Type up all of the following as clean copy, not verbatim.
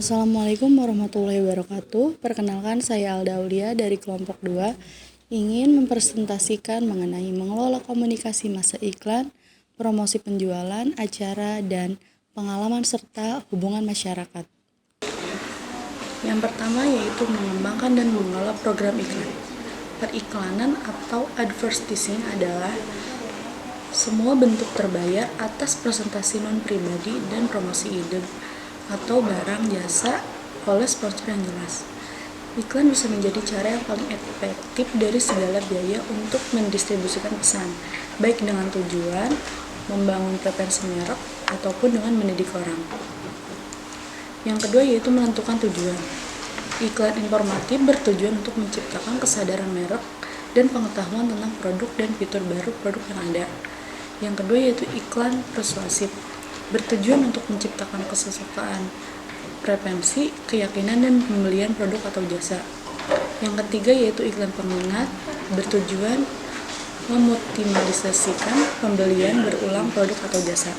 Assalamualaikum warahmatullahi wabarakatuh. Perkenalkan, saya Alda Aulia dari kelompok 2 ingin mempresentasikan mengenai mengelola komunikasi masa iklan, promosi penjualan, acara, dan pengalaman serta hubungan masyarakat. Yang pertama yaitu mengembangkan dan mengelola program iklan. Periklanan atau advertising adalah semua bentuk terbayar atas presentasi non-pribadi dan promosi ide atau barang jasa oleh sponsor yang jelas. Iklan bisa menjadi cara yang paling efektif dari segala biaya untuk mendistribusikan pesan, baik dengan tujuan membangun preferensi merek ataupun dengan mendidik orang. Yang kedua yaitu menentukan tujuan. Iklan informatif bertujuan untuk menciptakan kesadaran merek dan pengetahuan tentang produk dan fitur baru produk yang ada. Yang kedua yaitu iklan persuasif, bertujuan untuk menciptakan kesesuaian preferensi, keyakinan, dan pembelian produk atau jasa. Yang ketiga yaitu iklan pengingat, bertujuan memotivasikan pembelian berulang produk atau jasa.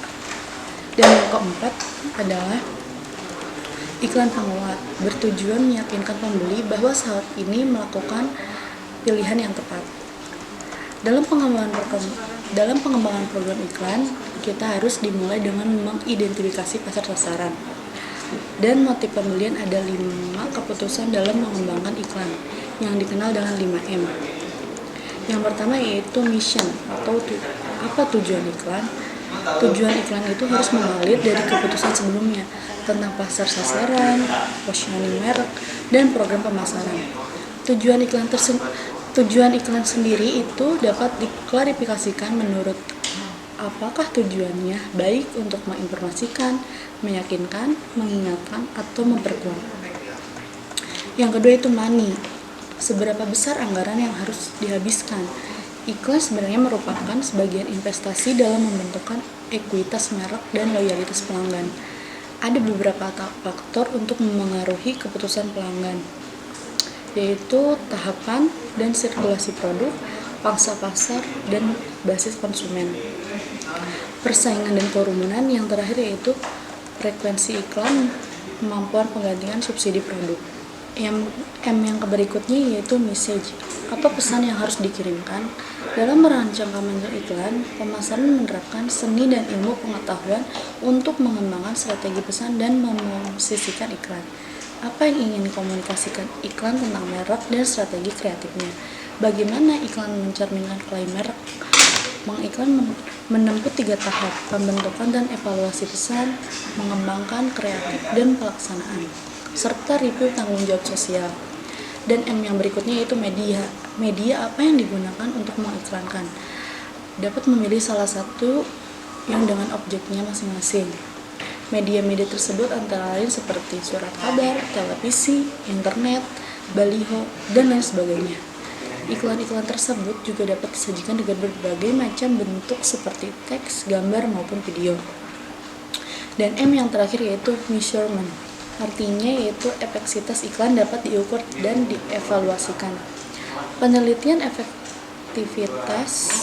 Dan yang keempat adalah iklan penguat, bertujuan meyakinkan pembeli bahwa saat ini melakukan pilihan yang tepat. Dalam pengembangan program iklan, kita harus dimulai dengan mengidentifikasi pasar sasaran. Dan motif pembelian ada 5 keputusan dalam mengembangkan iklan yang dikenal dengan 5M. Yang pertama yaitu mission atau apa tujuan iklan. Tujuan iklan itu harus mengalir dari keputusan sebelumnya tentang pasar sasaran, positioning merek, dan program pemasaran. Tujuan iklan sendiri itu dapat diklarifikasikan menurut apakah tujuannya baik untuk menginformasikan, meyakinkan, mengingatkan, atau memperkuat. Yang kedua itu money. Seberapa besar anggaran yang harus dihabiskan? Iklan sebenarnya merupakan sebagian investasi dalam membentukkan ekuitas merek dan loyalitas pelanggan. Ada beberapa faktor untuk memengaruhi keputusan pelanggan, yaitu tahapan dan sirkulasi produk, pangsa pasar, dan basis konsumen. Persaingan dan kerumunan. Yang terakhir yaitu frekuensi iklan, kemampuan penggantian subsidi produk. M yang berikutnya yaitu message atau pesan yang harus dikirimkan. Dalam merancang kampanye iklan, pemasaran menerapkan seni dan ilmu pengetahuan untuk mengembangkan strategi pesan dan memposisikan iklan. Apa yang ingin dikomunikasikan iklan tentang merek dan strategi kreatifnya. Bagaimana iklan mencerminkan klaim merek. Mengiklan menempuh 3 tahap, pembentukan dan evaluasi pesan, mengembangkan kreatif dan pelaksanaan, serta review tanggung jawab sosial. Dan M yang berikutnya yaitu media. Media apa yang digunakan untuk mengiklankan. Dapat memilih salah satu yang dengan objeknya masing-masing. Media-media tersebut antara lain seperti surat kabar, televisi, internet, baliho, dan lain sebagainya. Iklan-iklan tersebut juga dapat disajikan dengan berbagai macam bentuk seperti teks, gambar, maupun video. Dan M yang terakhir yaitu measurement. Artinya yaitu efektivitas iklan dapat diukur dan dievaluasikan. Penelitian efektivitas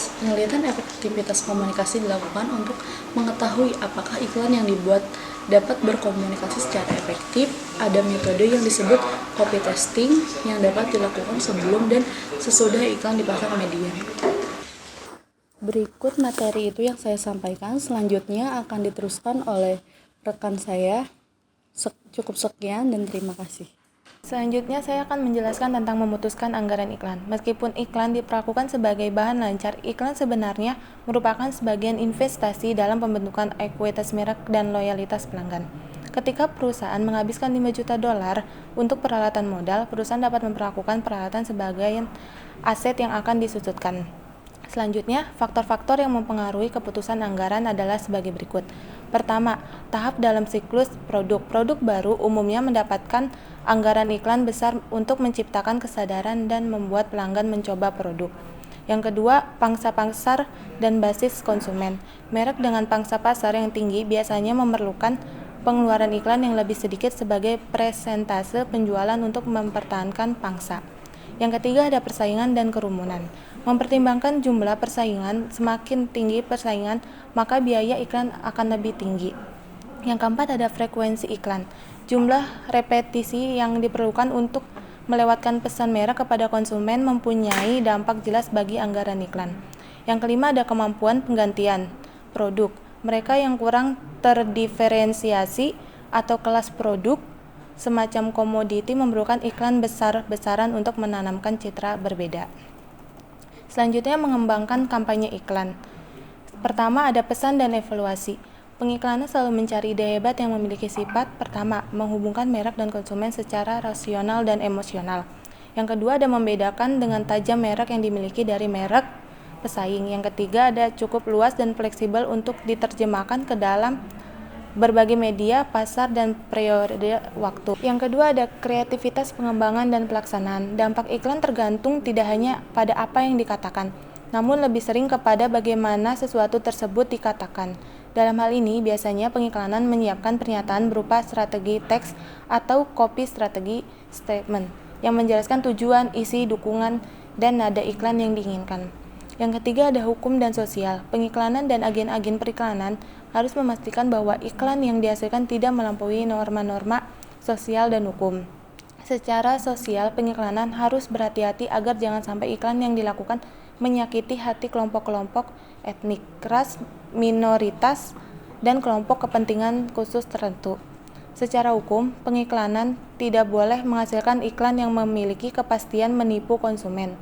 komunikasi dilakukan untuk mengetahui apakah iklan yang dibuat dapat berkomunikasi secara efektif. Ada metode yang disebut copy testing yang dapat dilakukan sebelum dan sesudah iklan dipasang media. Berikut materi itu yang saya sampaikan, selanjutnya akan diteruskan oleh rekan saya. Cukup sekian dan terima kasih. Selanjutnya saya akan menjelaskan tentang memutuskan anggaran iklan. Meskipun iklan diperlakukan sebagai bahan lancar, iklan sebenarnya merupakan sebagian investasi dalam pembentukan ekuitas merek dan loyalitas pelanggan. Ketika perusahaan menghabiskan $5 juta untuk peralatan modal, perusahaan dapat memperlakukan peralatan sebagai aset yang akan disusutkan. Selanjutnya, faktor-faktor yang mempengaruhi keputusan anggaran adalah sebagai berikut. Pertama, tahap dalam siklus produk. Produk baru umumnya mendapatkan anggaran iklan besar untuk menciptakan kesadaran dan membuat pelanggan mencoba produk. Yang kedua, pangsa pasar dan basis konsumen. Merek dengan pangsa pasar yang tinggi biasanya memerlukan pengeluaran iklan yang lebih sedikit sebagai persentase penjualan untuk mempertahankan pangsa. Yang ketiga ada persaingan dan kerumunan. Mempertimbangkan jumlah persaingan, semakin tinggi persaingan, maka biaya iklan akan lebih tinggi. Yang keempat ada frekuensi iklan. Jumlah repetisi yang diperlukan untuk melewatkan pesan merek kepada konsumen mempunyai dampak jelas bagi anggaran iklan. Yang kelima ada kemampuan penggantian produk. Mereka yang kurang terdiferensiasi atau kelas produk semacam komoditi memerlukan iklan besar-besaran untuk menanamkan citra berbeda. Selanjutnya mengembangkan kampanye iklan. Pertama ada pesan dan evaluasi. Pengiklanan selalu mencari ide hebat yang memiliki sifat pertama, menghubungkan merek dan konsumen secara rasional dan emosional. Yang kedua ada membedakan dengan tajam merek yang dimiliki dari merek pesaing. Yang ketiga ada cukup luas dan fleksibel untuk diterjemahkan ke dalam berbagai media, pasar, dan periode waktu. Yang kedua ada kreativitas pengembangan dan pelaksanaan. Dampak iklan tergantung tidak hanya pada apa yang dikatakan, namun lebih sering kepada bagaimana sesuatu tersebut dikatakan. Dalam hal ini, biasanya pengiklanan menyiapkan pernyataan berupa strategi teks atau copy strategi statement yang menjelaskan tujuan, isi, dukungan, dan nada iklan yang diinginkan. Yang ketiga ada hukum dan sosial. Pengiklanan dan agen-agen periklanan harus memastikan bahwa iklan yang dihasilkan tidak melampaui norma-norma sosial dan hukum. Secara sosial, pengiklanan harus berhati-hati agar jangan sampai iklan yang dilakukan menyakiti hati kelompok-kelompok etnik, ras, minoritas, dan kelompok kepentingan khusus tertentu. Secara hukum, pengiklanan tidak boleh menghasilkan iklan yang memiliki kepastian menipu konsumen.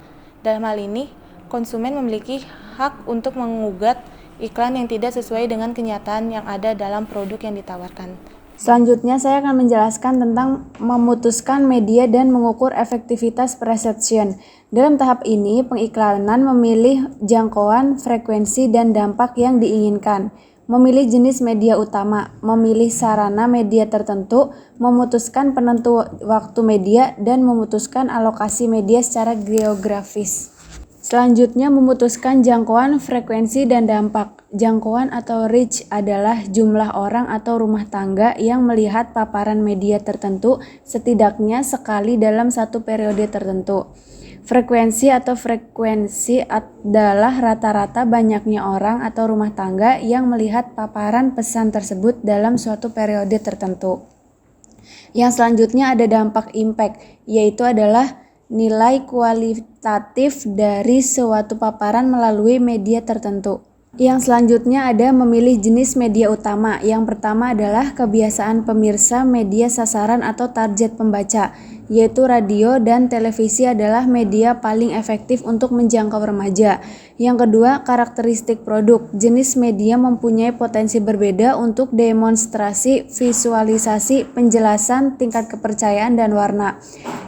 Dalam hal ini, konsumen memiliki hak untuk mengugat iklan yang tidak sesuai dengan kenyataan yang ada dalam produk yang ditawarkan. Selanjutnya saya akan menjelaskan tentang memutuskan media dan mengukur efektivitas perception. Dalam tahap ini, pengiklanan memilih jangkauan, frekuensi, dan dampak yang diinginkan. Memilih jenis media utama, memilih sarana media tertentu, memutuskan penentu waktu media, dan memutuskan alokasi media secara geografis. Selanjutnya memutuskan jangkauan, frekuensi, dan dampak. Jangkauan atau reach adalah jumlah orang atau rumah tangga yang melihat paparan media tertentu setidaknya sekali dalam satu periode tertentu. Frekuensi atau frekuensi adalah rata-rata banyaknya orang atau rumah tangga yang melihat paparan pesan tersebut dalam suatu periode tertentu. Yang selanjutnya ada dampak impact, yaitu adalah nilai kualitatif dari suatu paparan melalui media tertentu. Yang selanjutnya ada memilih jenis media utama. Yang pertama adalah kebiasaan pemirsa media sasaran atau target pembaca, yaitu radio dan televisi adalah media paling efektif untuk menjangkau remaja. Yang kedua, karakteristik produk. Jenis media mempunyai potensi berbeda untuk demonstrasi, visualisasi, penjelasan, tingkat kepercayaan, dan warna.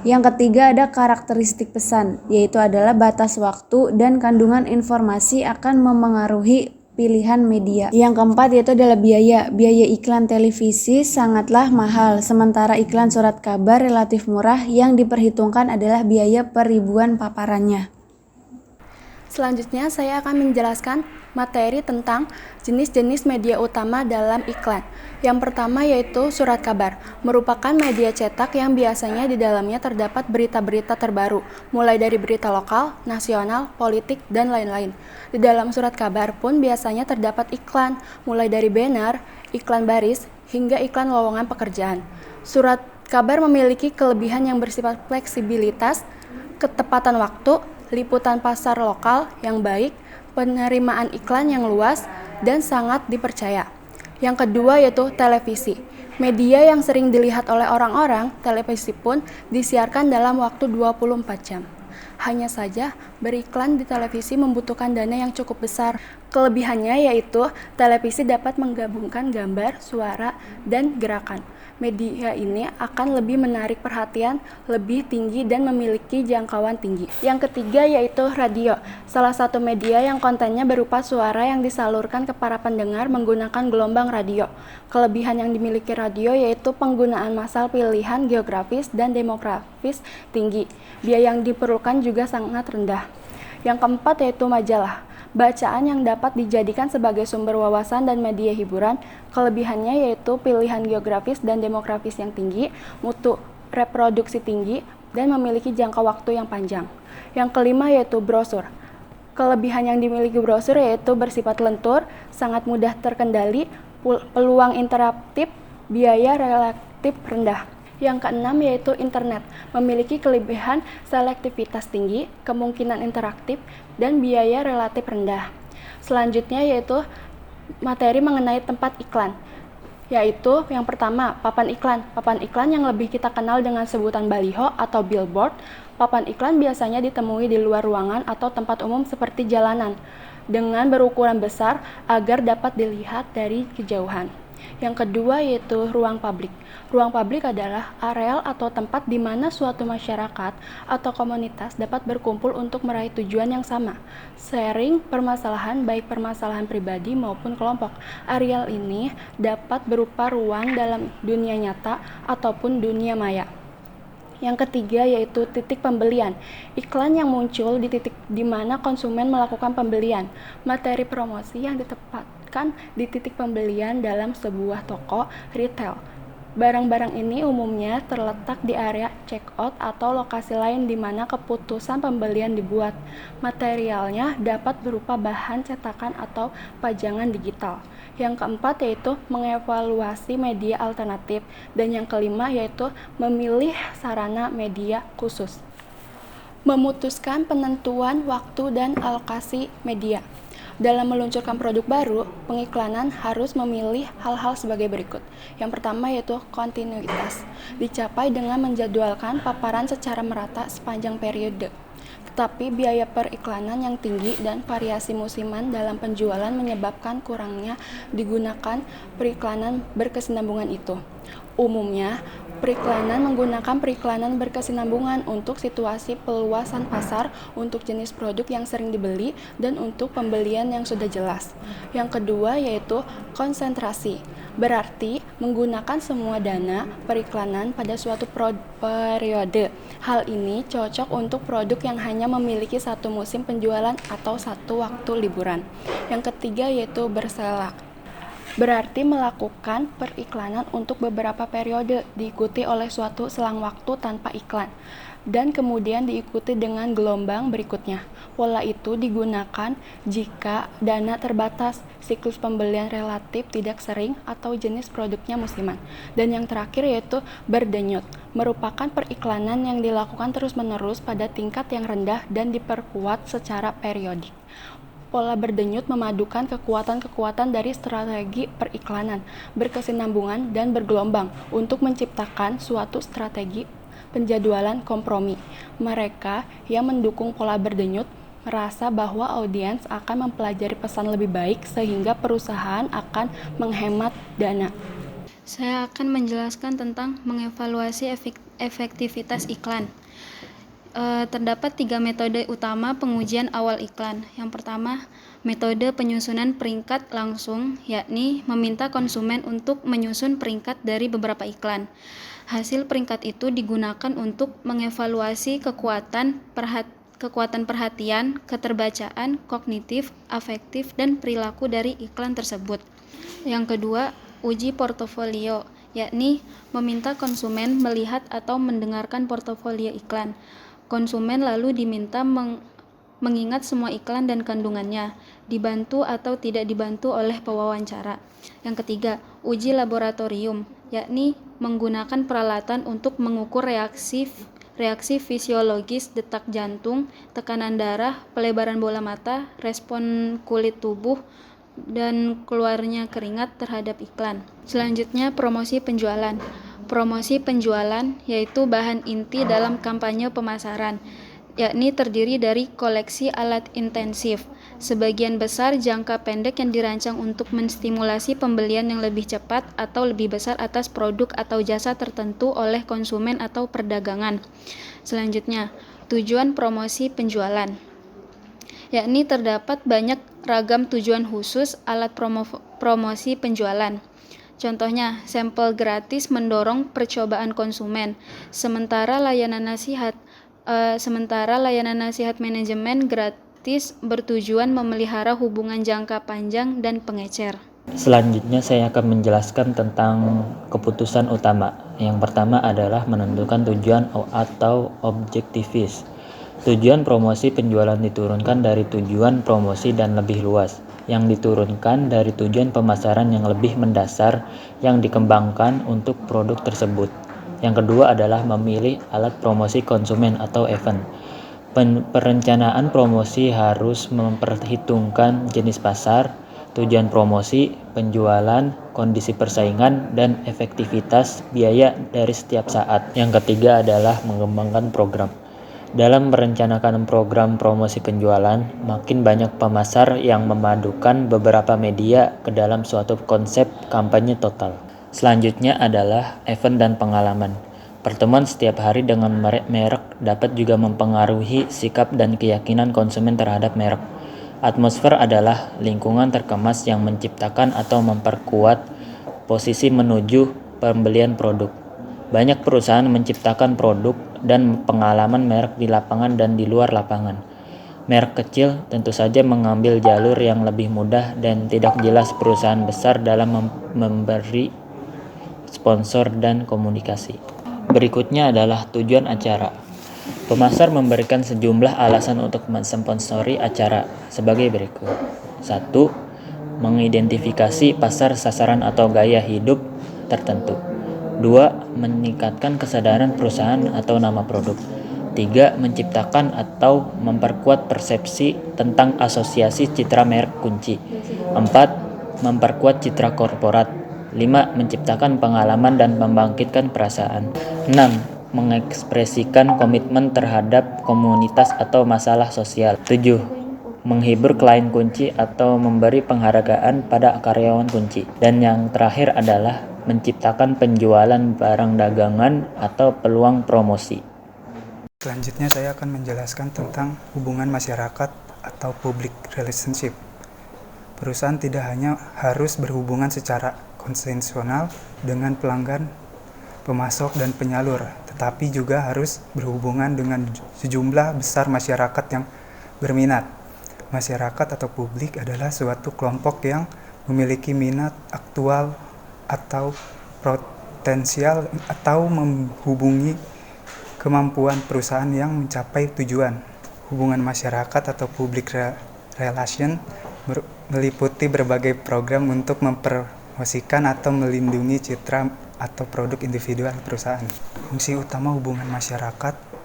Yang ketiga ada karakteristik pesan, yaitu adalah batas waktu dan kandungan informasi akan memengaruhi pilihan media. Yang keempat yaitu adalah biaya. Biaya iklan televisi sangatlah mahal, sementara iklan surat kabar relatif murah. Yang diperhitungkan adalah biaya per ribuan paparannya. Selanjutnya saya akan menjelaskan materi tentang jenis-jenis media utama dalam iklan. Yang pertama yaitu surat kabar, merupakan media cetak yang biasanya di dalamnya terdapat berita-berita terbaru, mulai dari berita lokal, nasional, politik, dan lain-lain. Di dalam surat kabar pun biasanya terdapat iklan, mulai dari banner, iklan baris, hingga iklan lowongan pekerjaan. Surat kabar memiliki kelebihan yang bersifat fleksibilitas, ketepatan waktu, liputan pasar lokal yang baik, penerimaan iklan yang luas, dan sangat dipercaya. Yang kedua yaitu televisi. Media yang sering dilihat oleh orang-orang, televisi pun disiarkan dalam waktu 24 jam. Hanya saja, beriklan di televisi membutuhkan dana yang cukup besar. Kelebihannya yaitu televisi dapat menggabungkan gambar, suara, dan gerakan. Media ini akan lebih menarik perhatian, lebih tinggi, dan memiliki jangkauan tinggi. Yang ketiga yaitu radio, salah satu media yang kontennya berupa suara yang disalurkan ke para pendengar menggunakan gelombang radio. Kelebihan yang dimiliki radio yaitu penggunaan massal pilihan geografis dan demografis tinggi. Biaya yang diperlukan juga sangat rendah. Yang keempat yaitu majalah. Bacaan yang dapat dijadikan sebagai sumber wawasan dan media hiburan. Kelebihannya yaitu pilihan geografis dan demografis yang tinggi, mutu reproduksi tinggi, dan memiliki jangka waktu yang panjang. Yang kelima yaitu brosur. Kelebihan yang dimiliki brosur yaitu bersifat lentur, sangat mudah terkendali, peluang interaktif, biaya relatif rendah. Yang keenam yaitu internet, memiliki kelebihan selektivitas tinggi, kemungkinan interaktif, dan biaya relatif rendah. Selanjutnya yaitu materi mengenai tempat iklan, yaitu yang pertama, papan iklan. Papan iklan yang lebih kita kenal dengan sebutan baliho atau billboard. Papan iklan biasanya ditemui di luar ruangan atau tempat umum seperti jalanan, dengan berukuran besar agar dapat dilihat dari kejauhan. Yang kedua yaitu ruang publik. Ruang publik adalah areal atau tempat di mana suatu masyarakat atau komunitas dapat berkumpul untuk meraih tujuan yang sama, sharing permasalahan baik permasalahan pribadi maupun kelompok. Areal ini dapat berupa ruang dalam dunia nyata ataupun dunia maya. Yang ketiga yaitu titik pembelian. Iklan yang muncul di titik di mana konsumen melakukan pembelian. Materi promosi yang ditempatkan di titik pembelian dalam sebuah toko retail. Barang-barang ini umumnya terletak di area checkout atau lokasi lain di mana keputusan pembelian dibuat. Materialnya dapat berupa bahan cetakan atau pajangan digital. Yang keempat yaitu mengevaluasi media alternatif. Dan yang kelima yaitu memilih sarana media khusus. Memutuskan penentuan waktu dan alokasi media. Dalam meluncurkan produk baru, pengiklanan harus memilih hal-hal sebagai berikut. Yang pertama yaitu kontinuitas, dicapai dengan menjadwalkan paparan secara merata sepanjang periode. Tetapi biaya periklanan yang tinggi dan variasi musiman dalam penjualan menyebabkan kurangnya digunakan periklanan berkesinambungan itu. Umumnya, periklanan menggunakan periklanan berkesinambungan untuk situasi peluasan pasar, untuk jenis produk yang sering dibeli, dan untuk pembelian yang sudah jelas. Yang kedua yaitu konsentrasi, berarti menggunakan semua dana periklanan pada suatu periode. Hal ini cocok untuk produk yang hanya memiliki satu musim penjualan atau satu waktu liburan. Yang ketiga yaitu bersela, berarti melakukan periklanan untuk beberapa periode diikuti oleh suatu selang waktu tanpa iklan dan kemudian diikuti dengan gelombang berikutnya. Pola itu digunakan jika dana terbatas, siklus pembelian relatif tidak sering, atau jenis produknya musiman. Dan yang terakhir yaitu berdenyut, merupakan periklanan yang dilakukan terus-menerus pada tingkat yang rendah dan diperkuat secara periodik. Pola berdenyut memadukan kekuatan-kekuatan dari strategi periklanan, berkesinambungan, dan bergelombang untuk menciptakan suatu strategi penjadwalan kompromi. Mereka yang mendukung pola berdenyut merasa bahwa audiens akan mempelajari pesan lebih baik sehingga perusahaan akan menghemat dana. Saya akan menjelaskan tentang mengevaluasi efektivitas iklan. Terdapat 3 metode utama pengujian awal iklan. Yang pertama, metode penyusunan peringkat langsung, yakni meminta konsumen untuk menyusun peringkat dari beberapa iklan. Hasil peringkat itu digunakan untuk mengevaluasi kekuatan perhatian, keterbacaan, kognitif, afektif, dan perilaku dari iklan tersebut. Yang kedua, uji portofolio, yakni meminta konsumen melihat atau mendengarkan portofolio iklan. Konsumen lalu diminta mengingat semua iklan dan kandungannya, dibantu atau tidak dibantu oleh pewawancara. Yang ketiga, uji laboratorium, yakni menggunakan peralatan untuk mengukur reaksi fisiologis detak jantung, tekanan darah, pelebaran bola mata, respon kulit tubuh, dan keluarnya keringat terhadap iklan. Selanjutnya, promosi penjualan. Promosi penjualan yaitu bahan inti dalam kampanye pemasaran, yakni terdiri dari koleksi alat intensif, sebagian besar jangka pendek yang dirancang untuk menstimulasi pembelian yang lebih cepat atau lebih besar atas produk atau jasa tertentu oleh konsumen atau perdagangan. Selanjutnya, tujuan promosi penjualan, yakni terdapat banyak ragam tujuan khusus alat promosi penjualan. Contohnya, sampel gratis mendorong percobaan konsumen, sementara layanan nasihat manajemen gratis bertujuan memelihara hubungan jangka panjang dan pengecer. Selanjutnya saya akan menjelaskan tentang keputusan utama. Yang pertama adalah menentukan tujuan atau objektifis. Tujuan promosi penjualan diturunkan dari tujuan promosi dan lebih luas. yang diturunkan dari tujuan pemasaran yang lebih mendasar yang dikembangkan untuk produk tersebut. Yang kedua adalah memilih alat promosi konsumen atau event. Perencanaan promosi harus memperhitungkan jenis pasar, tujuan promosi, penjualan, kondisi persaingan, dan efektivitas biaya dari setiap saat. Yang ketiga adalah mengembangkan program. Dalam merencanakan program promosi penjualan, makin banyak pemasar yang memadukan beberapa media ke dalam suatu konsep kampanye total. Selanjutnya adalah event dan pengalaman. Pertemuan setiap hari dengan merek dapat juga mempengaruhi sikap dan keyakinan konsumen terhadap merek. Atmosfer adalah lingkungan terkemas yang menciptakan atau memperkuat posisi menuju pembelian produk. Banyak perusahaan menciptakan produk dan pengalaman merek di lapangan dan di luar lapangan. Merek kecil tentu saja mengambil jalur yang lebih mudah dan tidak jelas perusahaan besar dalam memberi sponsor dan komunikasi. Berikutnya adalah tujuan acara. Pemasar memberikan sejumlah alasan untuk mensponsori acara sebagai berikut. 1. Mengidentifikasi pasar sasaran atau gaya hidup tertentu. 2. Meningkatkan kesadaran perusahaan atau nama produk. 3. Menciptakan atau memperkuat persepsi tentang asosiasi citra merek kunci. 4. Memperkuat citra korporat. 5. Menciptakan pengalaman dan membangkitkan perasaan. 6. Mengekspresikan komitmen terhadap komunitas atau masalah sosial. 7. Menghibur klien kunci atau memberi penghargaan pada karyawan kunci. Dan yang terakhir adalah menciptakan penjualan barang dagangan atau peluang promosi. Selanjutnya saya akan menjelaskan tentang hubungan masyarakat atau public relationship. Perusahaan tidak hanya harus berhubungan secara konvensional dengan pelanggan, pemasok, dan penyalur, tetapi juga harus berhubungan dengan sejumlah besar masyarakat yang berminat. Masyarakat atau publik adalah suatu kelompok yang memiliki minat aktual atau potensial atau menghubungi kemampuan perusahaan yang mencapai tujuan. Hubungan masyarakat atau public relation meliputi berbagai program untuk mempromosikan atau melindungi citra atau produk individual perusahaan. Fungsi utama hubungan masyarakat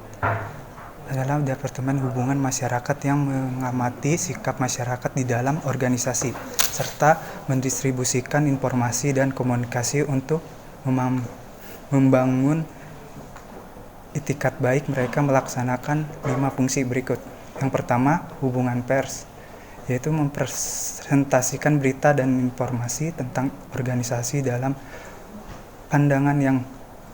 adalah Departemen Hubungan Masyarakat yang mengamati sikap masyarakat di dalam organisasi, serta mendistribusikan informasi dan komunikasi untuk membangun itikat baik. Mereka melaksanakan 5 fungsi berikut. Yang pertama, hubungan pers, yaitu mempresentasikan berita dan informasi tentang organisasi dalam pandangan yang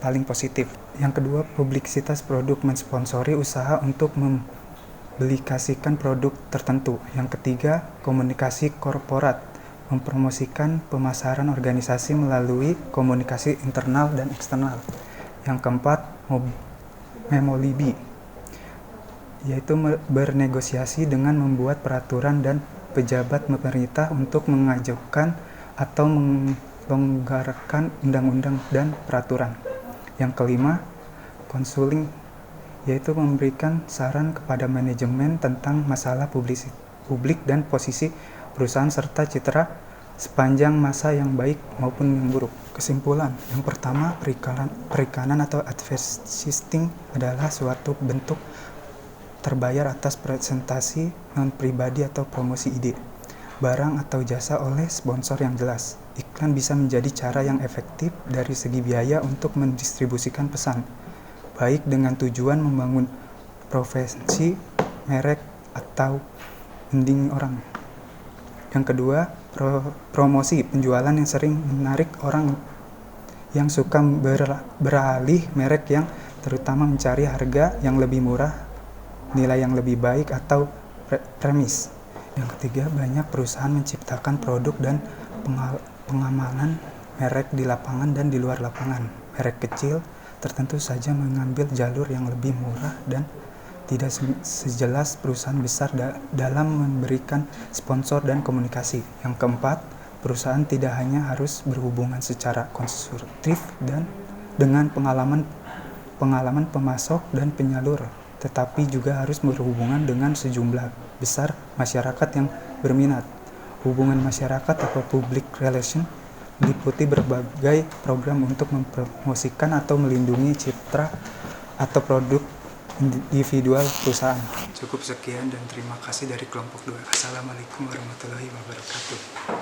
paling positif. Yang kedua, publisitas produk, mensponsori usaha untuk mempublikasikan produk tertentu. Yang ketiga, komunikasi korporat, mempromosikan pemasaran organisasi melalui komunikasi internal dan eksternal. Yang keempat, memolibi, yaitu bernegosiasi dengan membuat peraturan dan pejabat pemerintah untuk mengajukan atau melonggarkan undang-undang dan peraturan. Yang kelima, konsuling, yaitu memberikan saran kepada manajemen tentang masalah publik dan posisi perusahaan serta citra sepanjang masa yang baik maupun yang buruk. Kesimpulan, yang pertama, perikanan atau advertising adalah suatu bentuk terbayar atas presentasi non-pribadi atau promosi ide, barang atau jasa oleh sponsor yang jelas. Iklan bisa menjadi cara yang efektif dari segi biaya untuk mendistribusikan pesan, baik dengan tujuan membangun profesi, merek, atau mending orang. Yang kedua, promosi penjualan yang sering menarik orang yang suka beralih merek, yang terutama mencari harga yang lebih murah, nilai yang lebih baik, atau premis. Yang ketiga, banyak perusahaan menciptakan produk dan pengamanan merek di lapangan dan di luar lapangan. Merek kecil tertentu saja mengambil jalur yang lebih murah dan tidak sejelas perusahaan besar dalam memberikan sponsor dan komunikasi. Yang keempat, perusahaan tidak hanya harus berhubungan secara konstruktif dan dengan pengalaman pemasok dan penyalur, tetapi juga harus berhubungan dengan sejumlah besar masyarakat yang berminat. hubungan masyarakat atau public relation meliputi berbagai program untuk mempromosikan atau melindungi citra atau produk individual perusahaan. Cukup sekian dan terima kasih dari kelompok 2. Assalamualaikum warahmatullahi wabarakatuh.